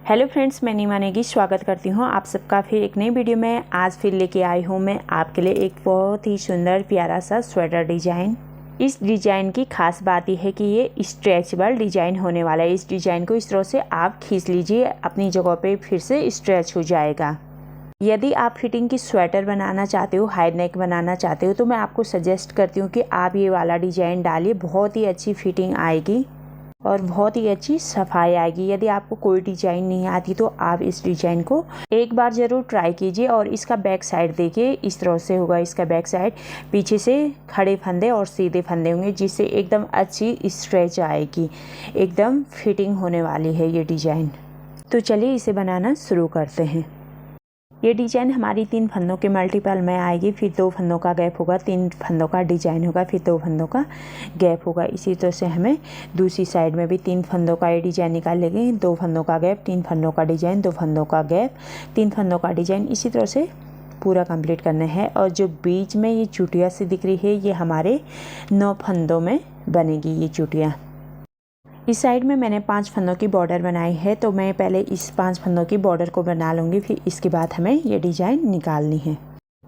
Hello friends, मैं नीमा नेगी स्वागत करती हूँ आप सबका फिर एक नई वीडियो में। आज फिर लेके आई हूँ मैं आपके लिए एक बहुत ही सुंदर प्यारा सा स्वेटर डिज़ाइन। इस डिज़ाइन की खास बात यह है कि ये स्ट्रेचेबल डिज़ाइन होने वाला है। इस डिज़ाइन को इस तरह से आप खींच लीजिए, अपनी जगह पे फिर से स्ट्रेच हो जाएगा। यदि आप फिटिंग की स्वेटर बनाना चाहते हो, हाई नेक बनाना चाहते हो, तो मैं आपको सजेस्ट करती हूँ कि आप ये वाला डिज़ाइन डालिए। बहुत ही अच्छी फिटिंग आएगी और बहुत ही अच्छी सफाई आएगी। यदि आपको कोई डिज़ाइन नहीं आती तो आप इस डिज़ाइन को एक बार ज़रूर ट्राई कीजिए। और इसका बैक साइड देखिए, इस तरह से होगा इसका बैक साइड। पीछे से खड़े फंदे और सीधे फंदे होंगे, जिससे एकदम अच्छी स्ट्रेच आएगी, एकदम फिटिंग होने वाली है ये डिज़ाइन। तो चलिए इसे बनाना शुरू करते हैं। ये डिज़ाइन हमारी 3 फंदों के मल्टीपल में आएगी। फिर 2 फंदों का गैप होगा, 3 फंदों का डिज़ाइन होगा, फिर 2 फंदों का गैप होगा। इसी तरह से हमें दूसरी साइड में भी 3 फंदों का ये डिज़ाइन निकाल लेंगे। 2 फंदों का गैप, 3 फंदों का डिज़ाइन, 2 फंदों का गैप, 3 फंदों का डिज़ाइन। इसी तरह से पूरा कंप्लीट करना है। और जो बीच में ये चुटिया सी दिख रही है, ये हमारे 9 फंदों में बनेगी ये चुटिया। इस साइड में मैंने 5 फंदों की बॉर्डर बनाई है, तो मैं पहले इस 5 फंदों की बॉर्डर को बना लूँगी, फिर इसके बाद हमें ये डिज़ाइन निकालनी है।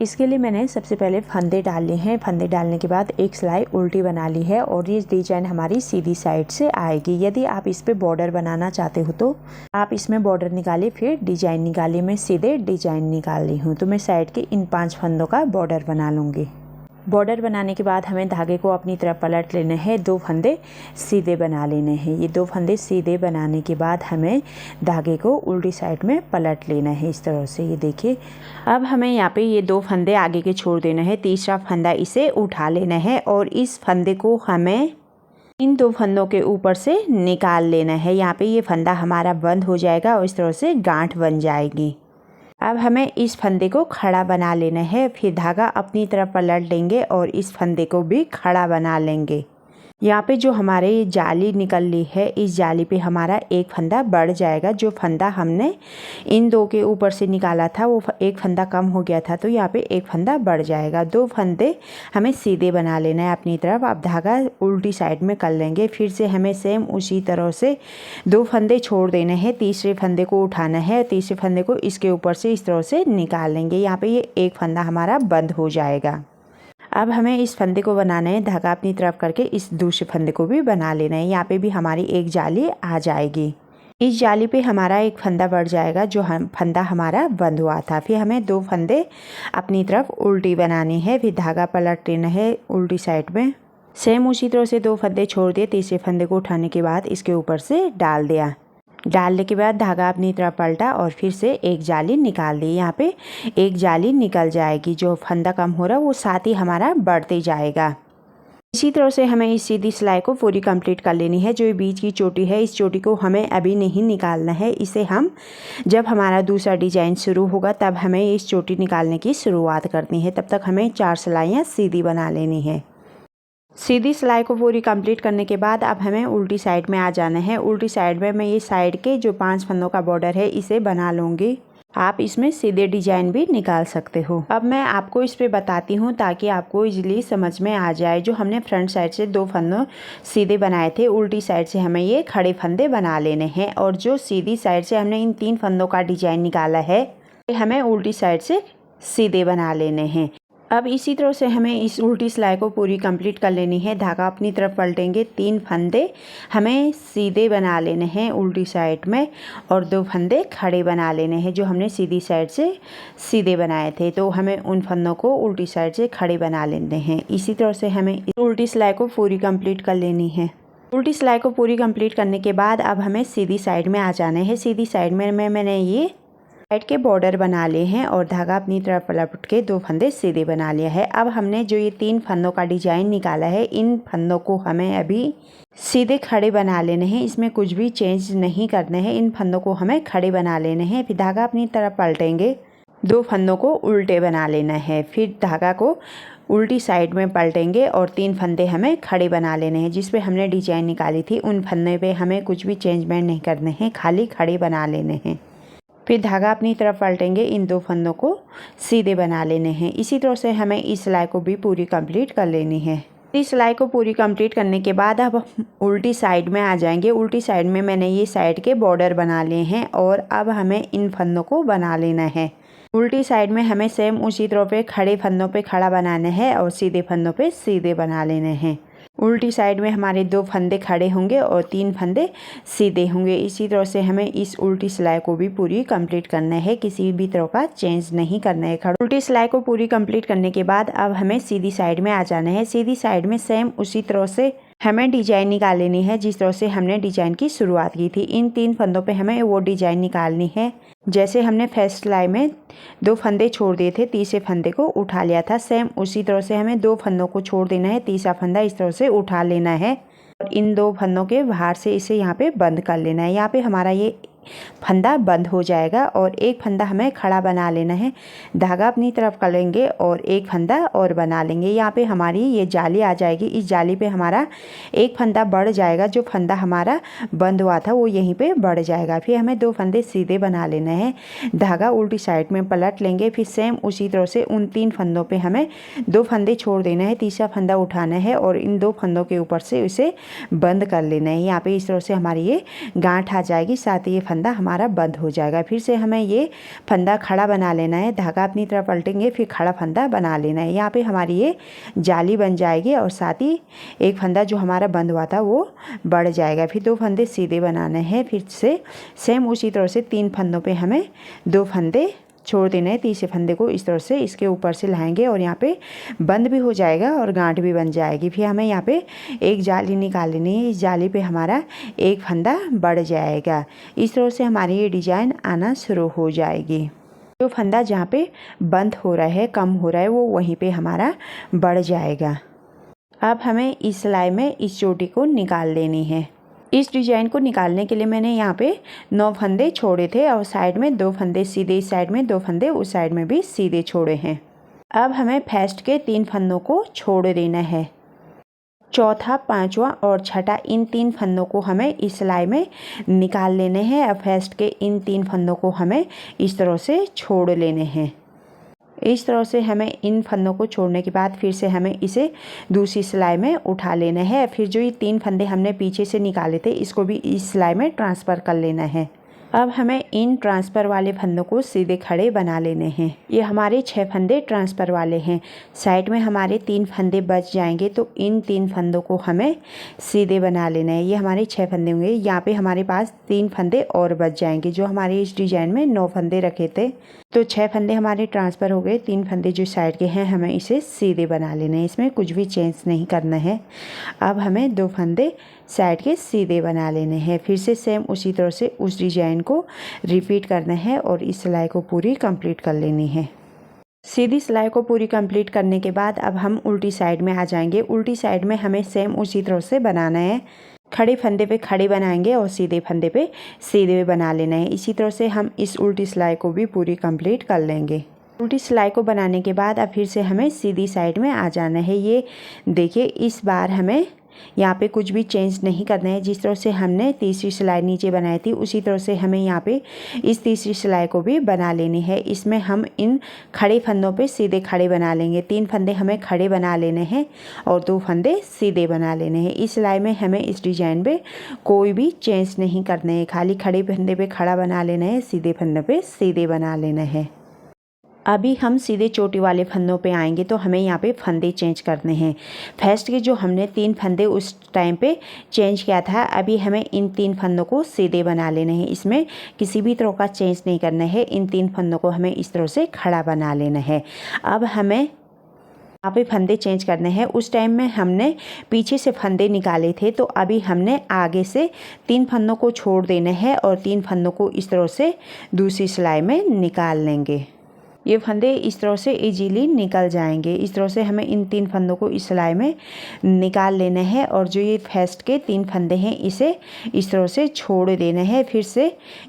इसके लिए मैंने सबसे पहले फंदे डालने हैं। फंदे डालने के बाद एक सिलाई उल्टी बना ली है और ये डिज़ाइन हमारी सीधी साइड से आएगी। यदि आप इस पे बॉर्डर बनाना चाहते हो तो आप इसमें बॉर्डर निकालिए, फिर डिज़ाइन निकालिए। मैं सीधे डिज़ाइन निकाल ली हूँ, तो मैं साइड के इन 5 फंदों का बॉर्डर बना लूँगी। बॉर्डर बनाने के बाद हमें धागे को अपनी तरफ पलट लेने हैं, 2 फंदे सीधे बना लेने हैं। ये 2 फंदे सीधे बनाने के बाद हमें धागे को उल्टी साइड में पलट लेना है, इस तरह से। ये देखिए, अब हमें यहाँ पे ये 2 फंदे आगे के छोड़ देना है। तीसरा फंदा इसे उठा लेना है और इस फंदे को हमें इन 2 फंदों के ऊपर से निकाल लेना है। यहाँ पे ये फंदा हमारा बंद हो जाएगा और इस तरह से गांठ बन जाएगी। अब हमें इस फंदे को खड़ा बना लेना है। फिर धागा अपनी तरफ पलट लेंगे और इस फंदे को भी खड़ा बना लेंगे। यहाँ पे जो हमारे ये जाली निकल ली है, इस जाली पे हमारा एक फंदा बढ़ जाएगा। जो फंदा हमने इन 2 के ऊपर से निकाला था, वो एक फंदा कम हो गया था, तो यहाँ पे एक फंदा बढ़ जाएगा। 2 फंदे हमें सीधे बना लेना है अपनी तरफ। अब धागा उल्टी साइड में कर लेंगे। फिर से हमें सेम उसी तरह से 2 फंदे छोड़ देने हैं। तीसरे फंदे को उठाना है, तीसरे फंदे को इसके ऊपर से इस तरह से निकाल लेंगे। यहाँ पे ये एक फंदा हमारा बंद हो जाएगा। अब हमें इस फंदे को बनाना है, धागा अपनी तरफ करके इस दूसरे फंदे को भी बना लेना है। यहाँ पे भी हमारी एक जाली आ जाएगी। इस जाली पे हमारा एक फंदा बढ़ जाएगा, जो फंदा हमारा बंद हुआ था। फिर हमें 2 फंदे अपनी तरफ उल्टी बनानी है, फिर धागा पलट लेना है उल्टी साइड में। सेम उसी तरह से 2 फंदे छोड़ दिए। तीसरे फंदे को उठाने के बाद इसके ऊपर से डाल दिया। डालने के बाद धागा अपनी तरफ पलटा और फिर से एक जाली निकाल दी। यहाँ पे एक जाली निकल जाएगी। जो फंदा कम हो रहा है वो साथ ही हमारा बढ़ते जाएगा। इसी तरह से हमें इस सीधी सिलाई को पूरी कंप्लीट कर लेनी है। जो ये बीच की चोटी है, इस चोटी को हमें अभी नहीं निकालना है। इसे हम जब हमारा दूसरा डिजाइन शुरू होगा तब हमें इस चोटी निकालने की शुरुआत करनी है। तब तक हमें 4 सिलाइयाँ सीधी बना लेनी है। सीधी सिलाई को पूरी कंप्लीट करने के बाद अब हमें उल्टी साइड में आ जाना है। उल्टी साइड में मैं ये साइड के जो 5 फंदों का बॉर्डर है इसे बना लूँगी। आप इसमें सीधे डिजाइन भी निकाल सकते हो। अब मैं आपको इस पे बताती हूँ ताकि आपको इजीली समझ में आ जाए। जो हमने फ्रंट साइड से 2 फंदों सीधे बनाए थे, उल्टी साइड से हमें ये खड़े फंदे बना लेने हैं। और जो सीधी साइड से हमने इन 3 फंदों का डिजाइन निकाला है, हमें उल्टी साइड से सीधे बना लेने हैं। अब इसी तरह से हमें इस उल्टी सिलाई को पूरी कंप्लीट कर लेनी है। धागा अपनी तरफ पलटेंगे, 3 फंदे हमें सीधे बना लेने हैं उल्टी साइड में और 2 फंदे खड़े बना लेने हैं, जो हमने सीधी साइड से सीधे बनाए थे। तो हमें उन फंदों को उल्टी साइड से खड़े बना लेने हैं। इसी तरह से हमें इस उल्टी सिलाई को पूरी कंप्लीट कर लेनी है। उल्टी सिलाई को पूरी कंप्लीट करने के बाद अब हमें सीधी साइड में आ जाना है। सीधी साइड में मैंने ये साइड के बॉर्डर बना लिए हैं और धागा अपनी तरफ पलट के 2 फंदे सीधे बना लिया है। अब हमने जो ये 3 फंदों का डिजाइन निकाला है, इन फंदों को हमें अभी सीधे खड़े बना लेने हैं। इसमें कुछ भी चेंज नहीं करने हैं। इन फंदों को हमें खड़े बना लेने हैं। फिर धागा अपनी तरफ पलटेंगे, 2 फंदों को उल्टे बना लेना है। फिर धागा को उल्टी साइड में पलटेंगे और 3 फंदे हमें खड़े बना लेने हैं। जिस पे हमने डिजाइन निकाली थी उन फंदे पे हमें कुछ भी चेंजमेंट नहीं करने हैं, खाली खड़े बना लेने हैं। फिर धागा अपनी तरफ पलटेंगे, इन 2 फंदों को सीधे बना लेने हैं। इसी तरह से हमें इस सिलाई को भी पूरी कंप्लीट कर लेनी है। इस सिलाई को पूरी कंप्लीट करने के बाद अब उल्टी साइड में आ जाएंगे। उल्टी साइड में मैंने ये साइड के बॉर्डर बना लिए हैं और अब हमें इन फंदों को बना लेना है। उल्टी साइड में हमें सेम उसी तरह पे खड़े फंदों पे खड़ा बनाना है और सीधे फंदों पे सीधे बना लेने हैं। उल्टी साइड में हमारे 2 फंदे खड़े होंगे और 3 फंदे सीधे होंगे। इसी तरह से हमें इस उल्टी सिलाई को भी पूरी कंप्लीट करना है, किसी भी तरह का चेंज नहीं करना है। उल्टी सिलाई को पूरी कंप्लीट करने के बाद अब हमें सीधी साइड में आ जाना है। सीधी साइड में सेम उसी तरह से हमें डिजाइन निकाल लेनी है जिस तरह से हमने डिजाइन की शुरुआत की थी। इन 3 फंदों पे हमें वो डिजाइन निकालनी है। जैसे हमने फर्स्ट सिलाई में 2 फंदे छोड़ दिए थे, तीसरे फंदे को उठा लिया था, सेम उसी तरह से हमें 2 फंदों को छोड़ देना है, तीसरा फंदा इस तरह से उठा लेना है और इन 2 फंदों के बाहर से इसे यहाँ पे बंद कर लेना है। यहाँ पे हमारा ये फंदा बंद हो जाएगा और एक फंदा हमें खड़ा बना लेना है। धागा अपनी तरफ कर लेंगे और एक फंदा और बना लेंगे। यहाँ पे हमारी ये जाली आ जाएगी। इस जाली पे हमारा एक फंदा बढ़ जाएगा, जो फंदा हमारा बंद हुआ था वो यहीं पे बढ़ जाएगा। फिर हमें 2 फंदे सीधे बना लेना है। धागा उल्टी साइड में पलट लेंगे। फिर सेम उसी तरह से उन 3 फंदों पे हमें 2 फंदे छोड़ देना है, तीसरा फंदा उठाना है और इन 2 फंदों के ऊपर से इसे बंद कर लेना है। यहाँ पे इस तरह से हमारी ये गांठ आ जाएगी, साथ ही ये फंदा हमारा बंद हो जाएगा। फिर से हमें ये फंदा खड़ा बना लेना है। धागा अपनी तरफ पलटेंगे, फिर खड़ा फंदा बना लेना है। यहाँ पे हमारी ये जाली बन जाएगी और साथ ही एक फंदा जो हमारा बंद हुआ था वो बढ़ जाएगा। फिर 2 फंदे सीधे बनाने हैं। फिर से सेम उसी तरह से 3 फंदों पे हमें 2 फंदे छोड़ देना है। तीसरे फंदे को इस तरह से इसके ऊपर से लाएंगे और यहाँ पे बंद भी हो जाएगा और गांठ भी बन जाएगी। फिर हमें यहाँ पे एक जाली निकाल लेनी है। इस जाली पे हमारा एक फंदा बढ़ जाएगा। इस तरह से हमारी ये डिजाइन आना शुरू हो जाएगी। जो फंदा जहाँ पे बंद हो रहा है, कम हो रहा है, वो वहीं पे हमारा बढ़ जाएगा। अब हमें इस सिलाई में इस चोटी को निकाल लेनी है। इस डिजाइन को निकालने के लिए मैंने यहाँ पे 9 फंदे छोड़े थे और साइड में 2 फंदे सीधे, इस साइड में 2 फंदे उस साइड में भी सीधे छोड़े हैं। अब हमें फर्स्ट के 3 फंदों को छोड़ देना है। चौथा, 5वां और छठा, इन 3 फंदों को हमें इस सिलाई में निकाल लेने हैं। अब फर्स्ट के इन 3 फंदों को हमें इस तरह से छोड़ लेने हैं। इस तरह से हमें इन फंदों को छोड़ने के बाद फिर से हमें इसे दूसरी सिलाई में उठा लेना है। फिर जो ये 3 फंदे हमने पीछे से निकाले थे, इसको भी इस सिलाई में ट्रांसफ़र कर लेना है। अब हमें इन ट्रांसफ़र वाले फंदों को सीधे खड़े बना लेने हैं। ये हमारे 6 फंदे ट्रांसफ़र वाले हैं। साइड में हमारे 3 फंदे बच जाएंगे, तो इन 3 फंदों को हमें सीधे बना लेना है। ये हमारे 6 फंदे होंगे। यहाँ पे हमारे पास 3 फंदे और बच जाएंगे। जो हमारे इस डिजाइन में 9 फंदे रखे थे, तो 6 फंदे हमारे ट्रांसफ़र हो गए। 3 फंदे जो साइड के हैं हमें इसे सीधे बना लेना है। इसमें कुछ भी चेंज नहीं करना है। अब हमें 2 फंदे साइड के सीधे बना लेने हैं। फिर से सेम उसी तरह से उस डिजाइन को रिपीट करना है और इस सिलाई को पूरी कंप्लीट कर लेनी है। सीधी सिलाई को पूरी कंप्लीट करने के बाद अब हम उल्टी साइड में आ जाएंगे। उल्टी साइड में हमें सेम उसी तरह से बनाना है। खड़े फंदे पे खड़े बनाएंगे और सीधे फंदे पे सीधे बना लेना है। इसी तरह से हम इस उल्टी सिलाई को भी पूरी कंप्लीट कर लेंगे। उल्टी सिलाई को बनाने के बाद अब फिर से हमें सीधी साइड में आ जाना है। ये देखिए, इस बार हमें यहाँ पे कुछ भी चेंज नहीं करना है। जिस तरह से हमने तीसरी सिलाई नीचे बनाई थी, उसी तरह से हमें यहाँ पे इस तीसरी सिलाई को भी बना लेनी है। इसमें हम इन खड़े फंदों पे सीधे खड़े बना लेंगे। 3 फंदे हमें खड़े बना लेने हैं और 2 फंदे सीधे बना लेने हैं। इस सिलाई में हमें इस डिजाइन पे कोई भी चेंज नहीं करना है। खाली खड़े फंदे पे खड़ा बना लेना है, सीधे फंदे पे सीधे बना लेना है। अभी हम सीधे चोटी वाले फंदों पे आएंगे, तो हमें यहाँ पे फंदे चेंज करने हैं। फर्स्ट के जो हमने 3 फंदे उस टाइम पे चेंज किया था, अभी हमें इन 3 फंदों को सीधे बना लेने हैं। इसमें किसी भी तरह का चेंज नहीं करना है। इन 3 फंदों को हमें इस तरह से खड़ा बना लेना है। अब हमें यहाँ पे फंदे चेंज करने हैं। उस टाइम में हमने पीछे से फंदे निकाले थे, तो अभी हमने आगे से 3 फंदों को छोड़ देना है और 3 फंदों को इस तरह से दूसरी सिलाई में निकाल लेंगे। ये फंदे इस तरह से इजीली निकल जाएंगे। इस तरह से हमें इन 3 फंदों को इस सिलाई में निकाल लेना है और जो ये फर्स्ट के 3 फंदे हैं इसे इस तरह से छोड़ देना है। फिर से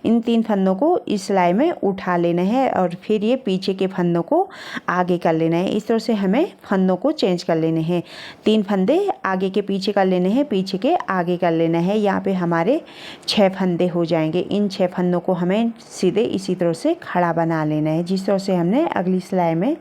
इन 3 फंदों को इस सिलाई में उठा लेना है और फिर ये पीछे के फंदों को आगे कर लेना है। इस तरह से हमें फंदों को चेंज कर लेने हैं। 3 फंदे आगे के पीछे कर लेने हैं, पीछे के आगे कर लेना है। यहाँ पे हमारे 6 फंदे हो जाएंगे। इन 6 फंदों को हमें सीधे इसी तरह से खड़ा बना लेना है, जिस तरह से हमने अगली सिलाई में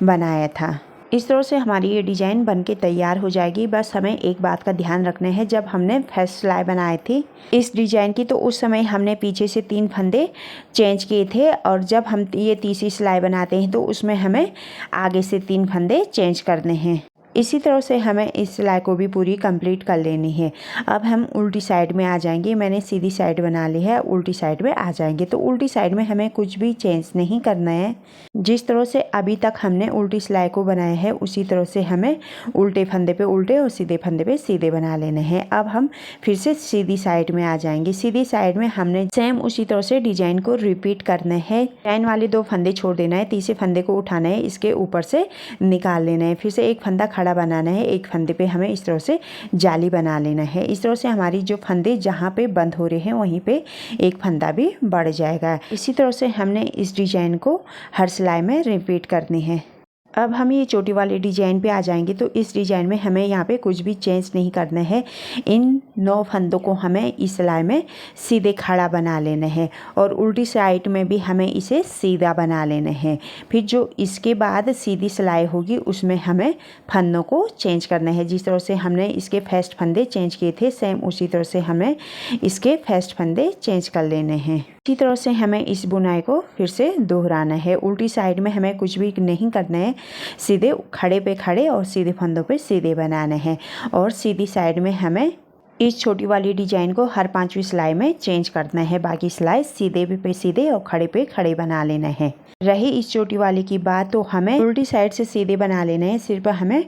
बनाया था। इस तरह से हमारी ये डिज़ाइन बनके तैयार हो जाएगी। बस हमें एक बात का ध्यान रखना है, जब हमने फर्स्ट सिलाई बनाए थे इस डिज़ाइन की तो उस समय हमने पीछे से 3 फंदे चेंज किए थे, और जब हम ये तीसरी सिलाई बनाते हैं तो उसमें हमें आगे से 3 फंदे चेंज करने हैं। इसी तरह से हमें इस सिलाई को भी पूरी कंप्लीट कर लेनी है। अब हम उल्टी साइड में आ जाएंगे। मैंने सीधी साइड बना ली है, उल्टी साइड में आ जाएंगे। तो उल्टी साइड में हमें कुछ भी चेंज नहीं करना है। जिस तरह से अभी तक हमने उल्टी सिलाई को बनाया है उसी तरह से हमें उल्टे फंदे पे उल्टे और सीधे फंदे पे सीधे बना लेने हैं। अब हम फिर से सीधी साइड में आ जाएंगे। सीधी साइड में हमने सेम उसी तरह से डिजाइन को रिपीट करना है। डिजाइन वाले 2 फंदे छोड़ देना है, तीसरे फंदे को उठाना है, इसके ऊपर से निकाल लेना है। फिर से एक फंदा खड़ा बनाना है, एक फंदे पे हमें इस तरह से जाली बना लेना है। इस तरह से हमारी जो फंदे जहाँ पे बंद हो रहे हैं वहीं पे एक फंदा भी बढ़ जाएगा। इसी तरह से हमने इस डिजाइन को हर सिलाई में रिपीट करनी है। अब हम ये चोटी वाले डिजाइन पे आ जाएंगे। तो इस डिजाइन में हमें यहाँ पे कुछ भी चेंज नहीं करना है। इन 9 फंदों को हमें इस सिलाई में सीधे खड़ा बना लेना है, और उल्टी साइड में भी हमें इसे सीधा बना लेना है। फिर जो इसके बाद सीधी सिलाई होगी उसमें हमें फंदों को चेंज करना है। जिस तरह से हमने इसके फर्स्ट फंदे चेंज किए थे सेम उसी तरह से हमें इसके फर्स्ट फंदे चेंज कर लेने हैं। इसी तरह से हमें इस बुनाई को फिर से दोहराना है। उल्टी साइड में हमें कुछ भी नहीं करना है, सीधे खड़े पे खड़े और सीधे फंदों पे सीधे बनाना है। और सीधी साइड में हमें इस छोटी वाली डिजाइन को हर 5वीं सिलाई में चेंज करना है। बाकी सिलाई सीधे पे सीधे और खड़े पे खड़े बना लेना है। रही इस छोटी वाली की बात तो हमें उल्टी साइड से सीधे बना लेना है, सिर्फ हमें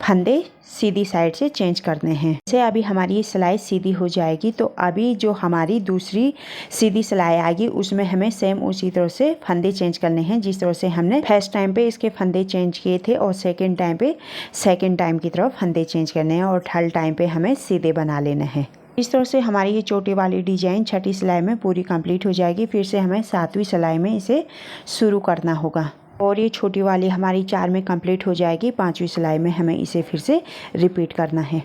फंदे सीधी साइड से चेंज करने हैं। जैसे अभी हमारी सिलाई सीधी हो जाएगी तो अभी जो हमारी दूसरी सीधी सिलाई आएगी उसमें हमें सेम उसी तरह से फंदे चेंज करने हैं। जिस तरह से हमने फर्स्ट टाइम पे इसके फंदे चेंज किए थे और सेकेंड टाइम पे सेकेंड टाइम की तरफ फंदे चेंज करने हैं, और थर्ड टाइम पे हमें सीधे बना लेना है। इस तरह से हमारी ये चोटी वाली डिजाइन छठी सिलाई में पूरी कंप्लीट हो जाएगी। फिर से हमें 7वीं सिलाई में इसे शुरू करना होगा, और ये छोटी वाली हमारी 4 में कंप्लीट हो जाएगी। 5वीं सिलाई में हमें इसे फिर से रिपीट करना है।